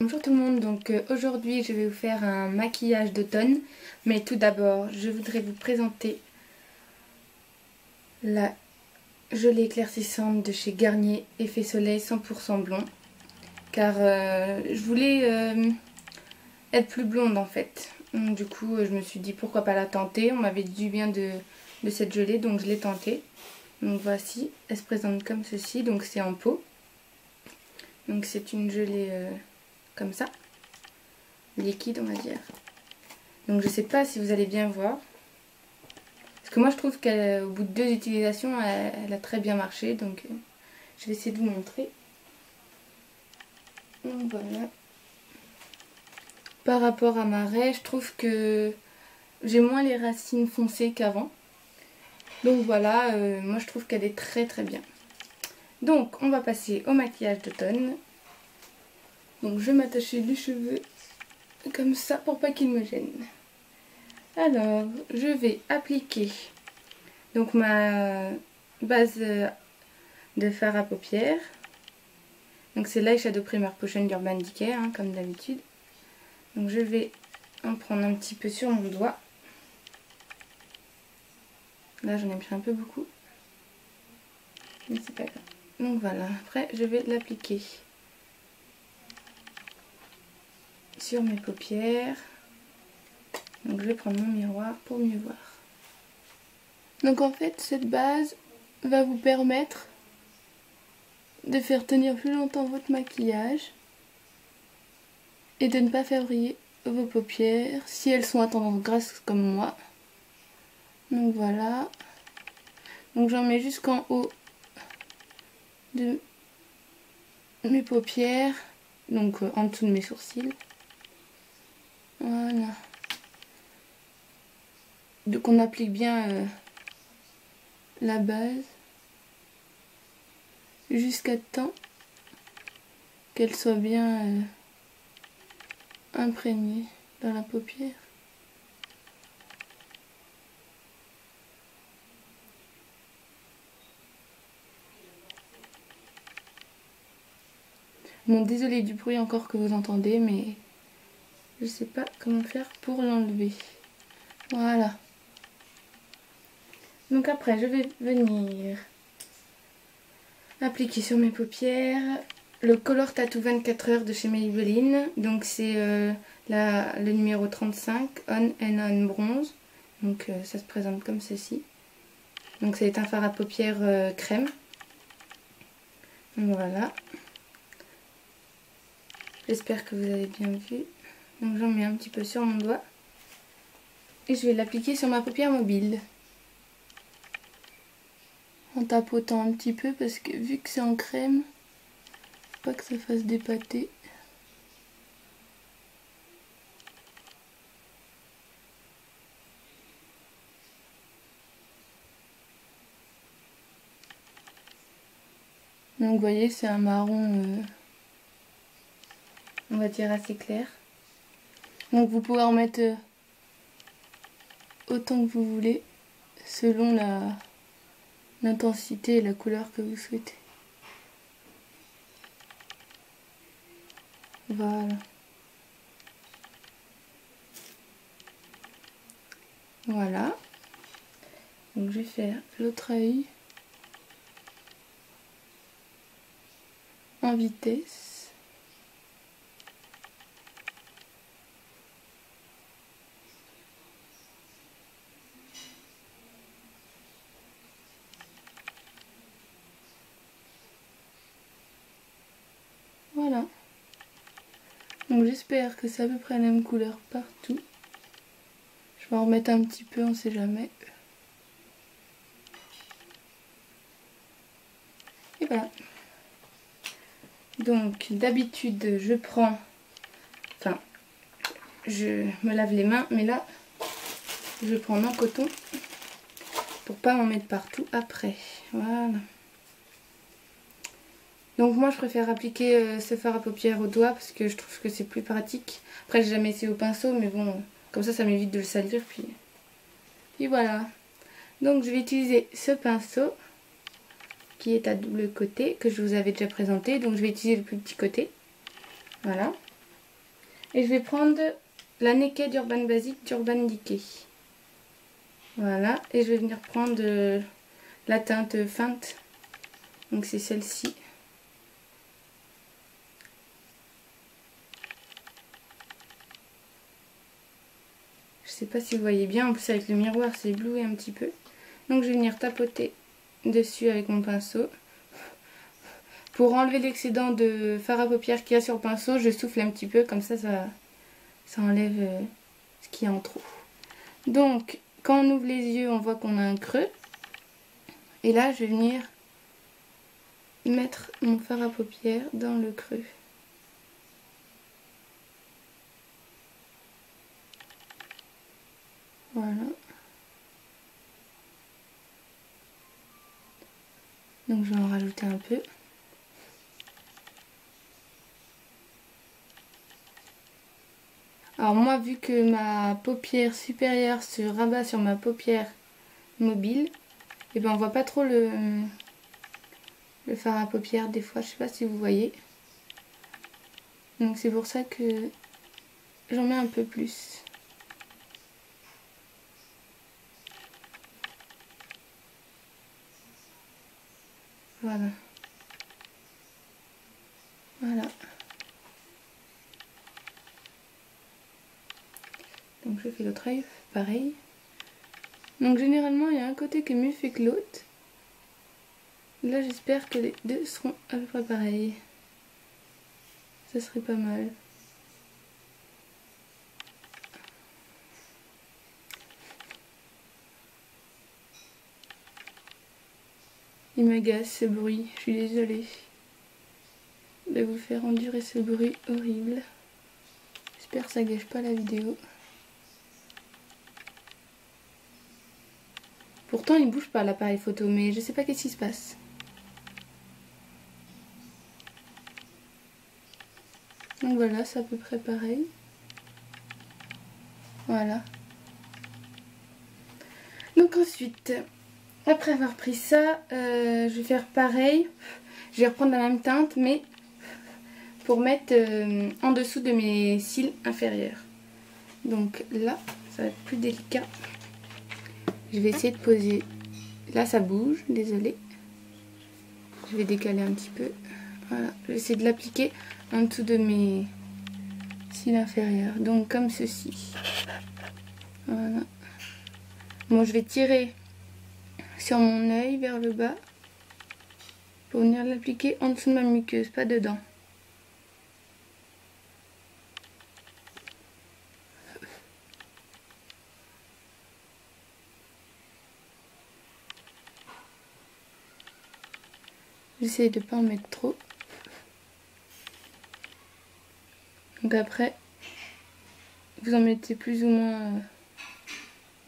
Bonjour tout le monde, donc aujourd'hui je vais vous faire un maquillage d'automne, mais tout d'abord je voudrais vous présenter la gelée éclaircissante de chez Garnier Effet Soleil 100% blond, car je voulais être plus blonde en fait. Donc, du coup je me suis dit pourquoi pas la tenter, on m'avait dit du bien de cette gelée donc je l'ai tentée. Donc voici, elle se présente comme ceci, donc c'est en pot, donc c'est une gelée comme ça. Liquide on va dire. Donc je sais pas si vous allez bien voir. Parce que moi je trouve qu'au bout de 2 utilisations elle a très bien marché. Donc je vais essayer de vous montrer. Donc voilà. Par rapport à ma raie, je trouve que j'ai moins les racines foncées qu'avant. Donc voilà, moi je trouve qu'elle est très très bien. Donc on va passer au maquillage d'automne. Donc je vais m'attacher les cheveux comme ça pour pas qu'ils me gênent. Alors, je vais appliquer donc ma base de fard à paupières. Donc c'est l'Eyeshadow Primer Potion d'Urban Decay, hein, comme d'habitude. Donc je vais en prendre un petit peu sur mon doigt. Là j'en ai pris un peu beaucoup. Mais c'est pas grave. Donc voilà, après je vais l'appliquer sur mes paupières. Donc je vais prendre mon miroir pour mieux voir. Donc en fait cette base va vous permettre de faire tenir plus longtemps votre maquillage et de ne pas faire briller vos paupières si elles sont à tendance grasse comme moi. Donc voilà. Donc j'en mets jusqu'en haut de mes paupières, donc en dessous de mes sourcils. Voilà. Donc on applique bien la base jusqu'à temps qu'elle soit bien imprégnée dans la paupière. Bon, désolé du bruit encore que vous entendez, mais je sais pas comment faire pour l'enlever. Voilà. Donc après, je vais venir appliquer sur mes paupières le Color Tattoo 24 heures de chez Maybelline. Donc c'est le numéro 35, On and On Bronze. Donc ça se présente comme ceci. Donc c'est un fard à paupières crème. Donc voilà. J'espère que vous avez bien vu. Donc j'en mets un petit peu sur mon doigt. Et je vais l'appliquer sur ma paupière mobile. En tapotant un petit peu parce que vu que c'est en crème, faut pas que ça fasse des pâtés. Donc vous voyez c'est un marron on va dire assez clair. Donc vous pouvez en mettre autant que vous voulez selon l'intensité et la couleur que vous souhaitez. Voilà. Voilà. Donc je vais faire l'autre œil en vitesse. Voilà. Donc j'espère que c'est à peu près la même couleur partout. Je vais en remettre un petit peu, on sait jamais. Et voilà. Donc d'habitude je prends, enfin je me lave les mains, mais là je prends un coton pour pas m'en mettre partout après. Voilà. Donc moi je préfère appliquer ce fard à paupières au doigt parce que je trouve que c'est plus pratique. Après j'ai jamais essayé au pinceau, mais bon, comme ça m'évite de le salir. Puis voilà. Donc je vais utiliser ce pinceau qui est à double côté, que je vous avais déjà présenté. Donc je vais utiliser le plus petit côté. Voilà. Et je vais prendre la Naked d'Urban Basics d'Urban Decay. Voilà, et je vais venir prendre la teinte feinte. Donc c'est celle-ci. Je sais pas si vous voyez bien, en plus avec le miroir c'est ébloui un petit peu. Donc je vais venir tapoter dessus avec mon pinceau. Pour enlever l'excédent de fard à paupières qu'il y a sur le pinceau, je souffle un petit peu, comme ça enlève ce qu'il y a en trop. Donc quand on ouvre les yeux, on voit qu'on a un creux. Et là je vais venir mettre mon fard à paupières dans le creux. Voilà. Donc je vais en rajouter un peu. Alors moi, vu que ma paupière supérieure se rabat sur ma paupière mobile, et ben on voit pas trop le fard à paupières des fois, je sais pas si vous voyez. Donc c'est pour ça que j'en mets un peu plus. Voilà. Voilà. Donc je fais l'autre œil, pareil. Donc généralement il y a un côté qui est mieux fait que l'autre. Là j'espère que les deux seront à peu près pareils. Ça serait pas mal. Il m'agace ce bruit, je suis désolée de vous faire endurer ce bruit horrible. J'espère que ça gâche pas la vidéo. Pourtant il bouge pas l'appareil photo, mais je sais pas qu'est-ce qui se passe. Donc voilà, c'est à peu près pareil. Voilà. Donc ensuite, après avoir pris ça, je vais faire pareil. Je vais reprendre la même teinte, mais pour mettre en dessous de mes cils inférieurs. Donc là, ça va être plus délicat. Je vais essayer de poser. Là, ça bouge, désolée. Je vais décaler un petit peu. Voilà, je vais essayer de l'appliquer en dessous de mes cils inférieurs. Donc comme ceci. Voilà. Bon, je vais tirer sur mon œil vers le bas pour venir l'appliquer en dessous de ma muqueuse, pas dedans. J'essaie de ne pas en mettre trop. Donc après, vous en mettez plus ou moins,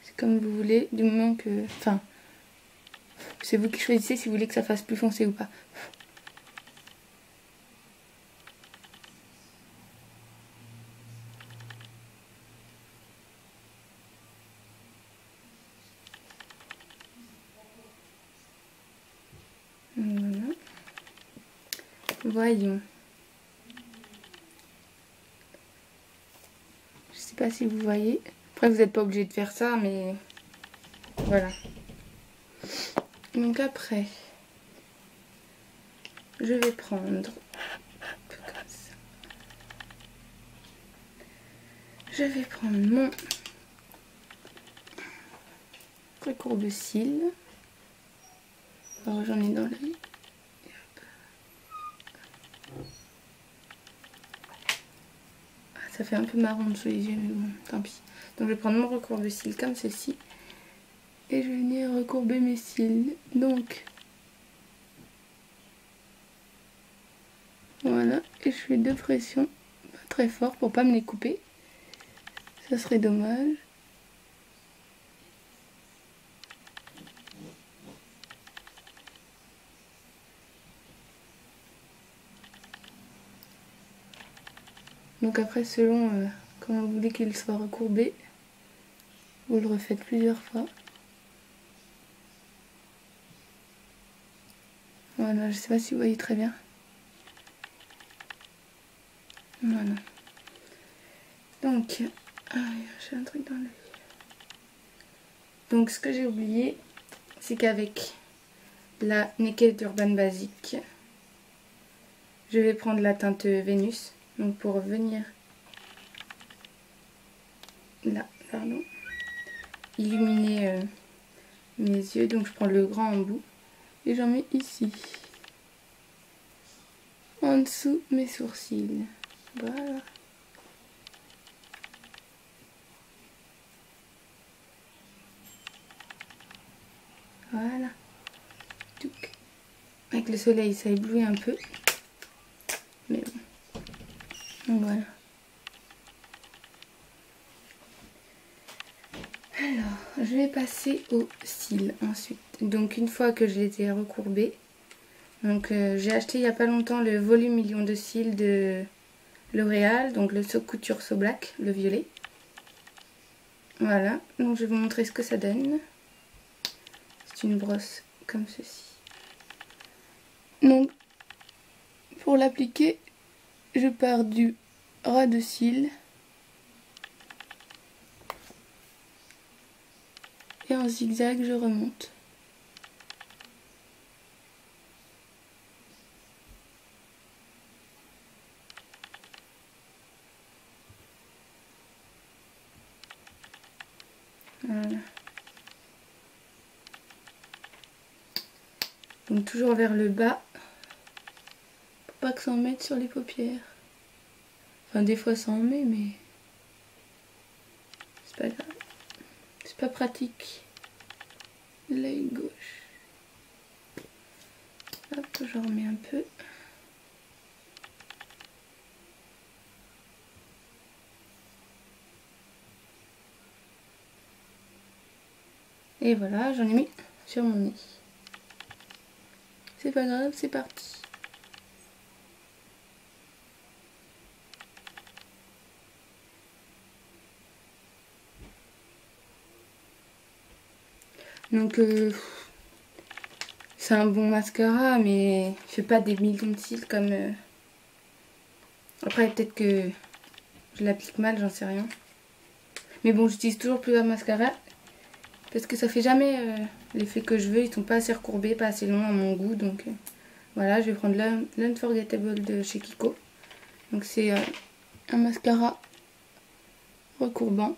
c'est comme vous voulez, du moment que... Enfin, c'est vous qui choisissez si vous voulez que ça fasse plus foncé ou pas. Voilà. Voyons. Je sais pas si vous voyez. Après, vous n'êtes pas obligé de faire ça, mais voilà. Donc après, je vais prendre un peu comme ça. Je vais prendre mon recourbe-cils. Alors j'en ai dans l'œil. Ça fait un peu marron sous les yeux, mais bon, tant pis. Donc je vais prendre mon recourbe-cils comme ceci. Et je vais venir recourber mes cils. Donc, voilà. Et je fais deux pressions, pas très fort pour pas me les couper. Ça serait dommage. Donc après, selon comment vous voulez qu'il soit recourbé, vous le refaites plusieurs fois. Voilà, je sais pas si vous voyez très bien. Voilà. Donc, j'ai un truc dans l'œil. Donc ce que j'ai oublié, c'est qu'avec la Naked Urban Basic, je vais prendre la teinte Vénus. Donc pour venir là, pardon, illuminer mes yeux. Donc je prends le grand embout et j'en mets ici, en dessous mes sourcils. Voilà. Voilà. Avec le soleil, ça éblouit un peu. Mais bon. Donc voilà. Alors, je vais passer aux cils ensuite. Donc une fois que je les ai recourbés, donc j'ai acheté il n'y a pas longtemps le volume million de cils de L'Oréal, donc le So Couture So Black, le violet. Voilà, donc je vais vous montrer ce que ça donne. C'est une brosse comme ceci. Donc pour l'appliquer, je pars du ras de cils et en zigzag je remonte. Voilà. Donc toujours vers le bas, pour pas que ça en mette sur les paupières. Enfin des fois ça en met, mais c'est pas grave. C'est pas pratique. L'œil gauche. Hop, je remets un peu. Et voilà, j'en ai mis sur mon nez. C'est pas grave, c'est parti. Donc c'est un bon mascara, mais il fait pas des millions de cils comme... Après peut-être que je l'applique mal, j'en sais rien. Mais bon, j'utilise toujours plusieurs mascaras parce que ça fait jamais l'effet que je veux. Ils sont pas assez recourbés, pas assez longs à mon goût. Donc voilà, je vais prendre l'Unforgettable de chez Kiko. Donc c'est un mascara recourbant.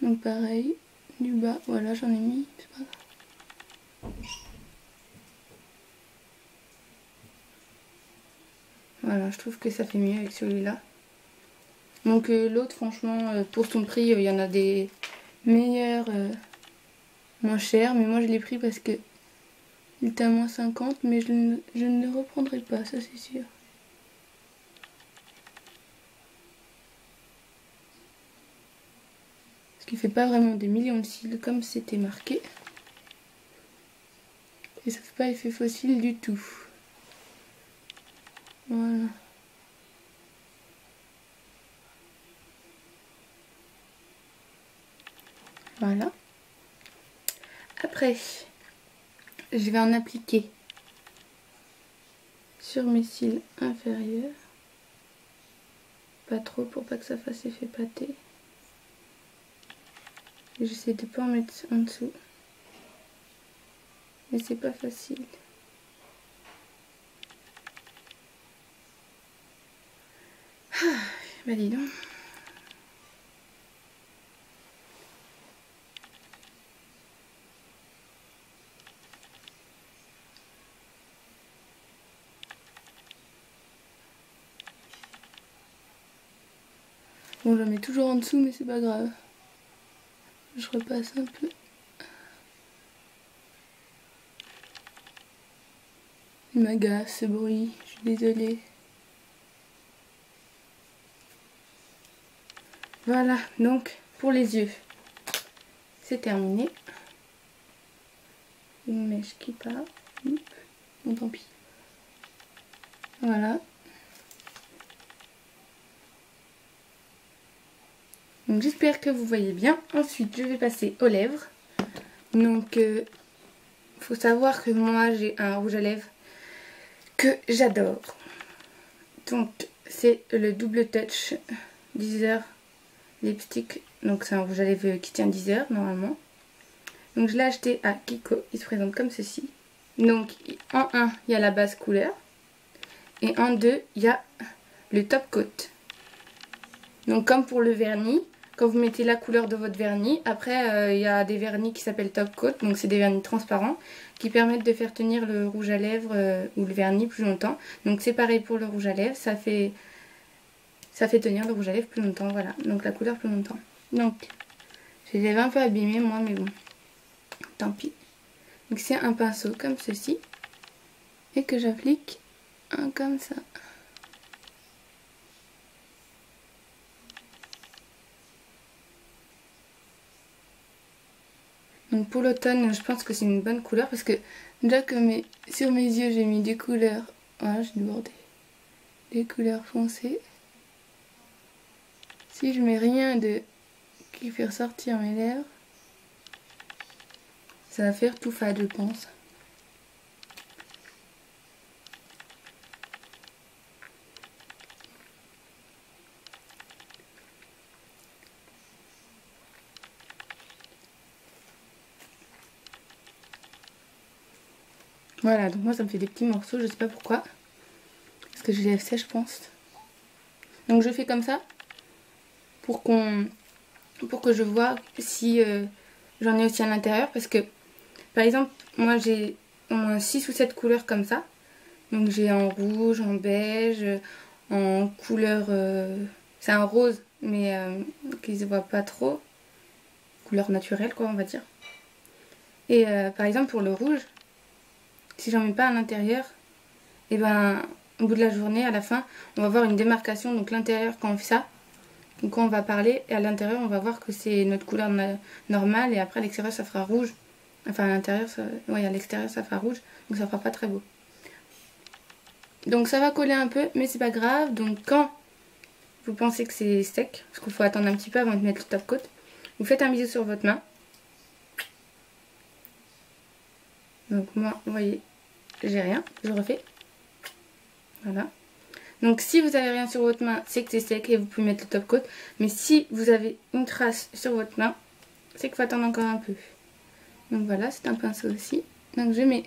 Donc pareil, du bas, voilà, j'en ai mis, c'est pas grave. Voilà, je trouve que ça fait mieux avec celui-là. Donc l'autre, franchement, pour son prix, il y en a des meilleurs, moins chers. Mais moi, je l'ai pris parce que il était à moins 50, mais je ne le reprendrai pas, ça c'est sûr. Parce qu'il fait pas vraiment des millions de cils comme c'était marqué. Et ça fait pas effet fossile du tout. Voilà. Voilà. Après, je vais en appliquer sur mes cils inférieurs. Pas trop pour pas que ça fasse effet pâté. J'essaie de pas en mettre en dessous. Mais c'est pas facile. Ah, bah dis donc. Bon, j'en mets toujours en dessous, mais c'est pas grave. Je repasse un peu. Il m'agace ce bruit, je suis désolée. Voilà, donc pour les yeux, c'est terminé. Une mèche qui part. Bon, tant pis. Voilà. Donc j'espère que vous voyez bien. Ensuite, je vais passer aux lèvres. Donc, faut savoir que moi, j'ai un rouge à lèvres que j'adore. Donc, c'est le Double Touch 10 heures lipstick. Donc c'est un rouge à lèvres qui tient 10 heures normalement. Donc je l'ai acheté à Kiko. Il se présente comme ceci. Donc en 1 il y a la base couleur. Et en 2 il y a le top coat. Donc comme pour le vernis, quand vous mettez la couleur de votre vernis, après il y a des vernis qui s'appellent top coat. Donc c'est des vernis transparents qui permettent de faire tenir le rouge à lèvres ou le vernis plus longtemps. Donc c'est pareil pour le rouge à lèvres, ça fait tenir le rouge à lèvres plus longtemps, voilà. Donc la couleur plus longtemps. Donc j'ai les lèvres un peu abîmées moi, mais bon, tant pis. Donc c'est un pinceau comme ceci et que j'applique comme ça. Donc pour l'automne, je pense que c'est une bonne couleur parce que déjà que sur mes yeux j'ai mis des couleurs, voilà, j'ai débordé, des couleurs foncées. Si je mets rien qui fait ressortir mes lèvres, ça va faire tout fade, je pense. Voilà, donc moi ça me fait des petits morceaux, je sais pas pourquoi. Parce que j'ai les lèvres sèches, je pense. Donc je fais comme ça pour que je vois si j'en ai aussi à l'intérieur. Parce que, par exemple, moi j'ai au moins 6 ou 7 couleurs comme ça. Donc j'ai en rouge, en beige, en couleur... c'est un rose, mais qui ne se voit pas trop. Couleur naturelle, quoi, on va dire. Et par exemple, pour le rouge, si j'en mets pas à l'intérieur, et ben au bout de la journée, à la fin, on va voir une démarcation. Donc l'intérieur, quand on fait ça, donc quand on va parler, et à l'intérieur, on va voir que c'est notre couleur normale, et après à l'extérieur, ça fera rouge. Enfin à l'intérieur, ouais, à l'extérieur, ça fera rouge, donc ça fera pas très beau. Donc ça va coller un peu, mais c'est pas grave. Donc quand vous pensez que c'est sec, parce qu'il faut attendre un petit peu avant de mettre le top coat, vous faites un bisou sur votre main. Donc moi, vous voyez, j'ai rien, je refais. Voilà. Donc si vous avez rien sur votre main, c'est que c'est sec et vous pouvez mettre le top coat. Mais si vous avez une trace sur votre main, c'est qu'il faut attendre encore un peu. Donc voilà, c'est un pinceau aussi. Donc je mets...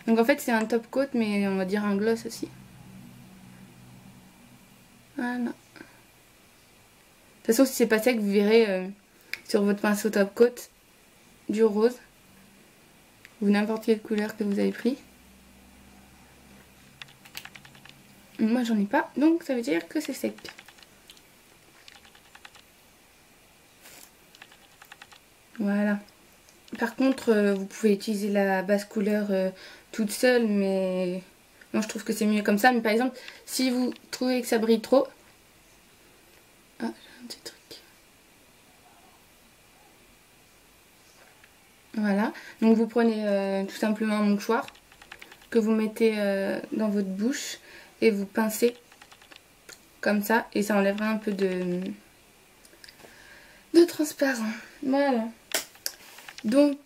Donc en fait c'est un top coat, mais on va dire un gloss aussi. Voilà. De toute façon, si c'est pas sec, vous verrez sur votre pinceau top coat du rose. Ou n'importe quelle couleur que vous avez pris. Moi j'en ai pas, donc ça veut dire que c'est sec. Voilà. Par contre, vous pouvez utiliser la base couleur toute seule, mais moi je trouve que c'est mieux comme ça. Mais par exemple, si vous trouvez que ça brille trop... Ah, j'ai un petit truc. Voilà. Donc vous prenez tout simplement un mouchoir que vous mettez dans votre bouche et vous pincez comme ça. Et ça enlèvera un peu de transparent. Voilà. Donc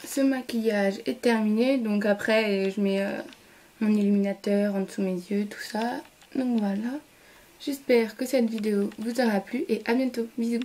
ce maquillage est terminé. Donc après je mets mon illuminateur en dessous mes yeux, tout ça. Donc voilà. J'espère que cette vidéo vous aura plu et à bientôt. Bisous.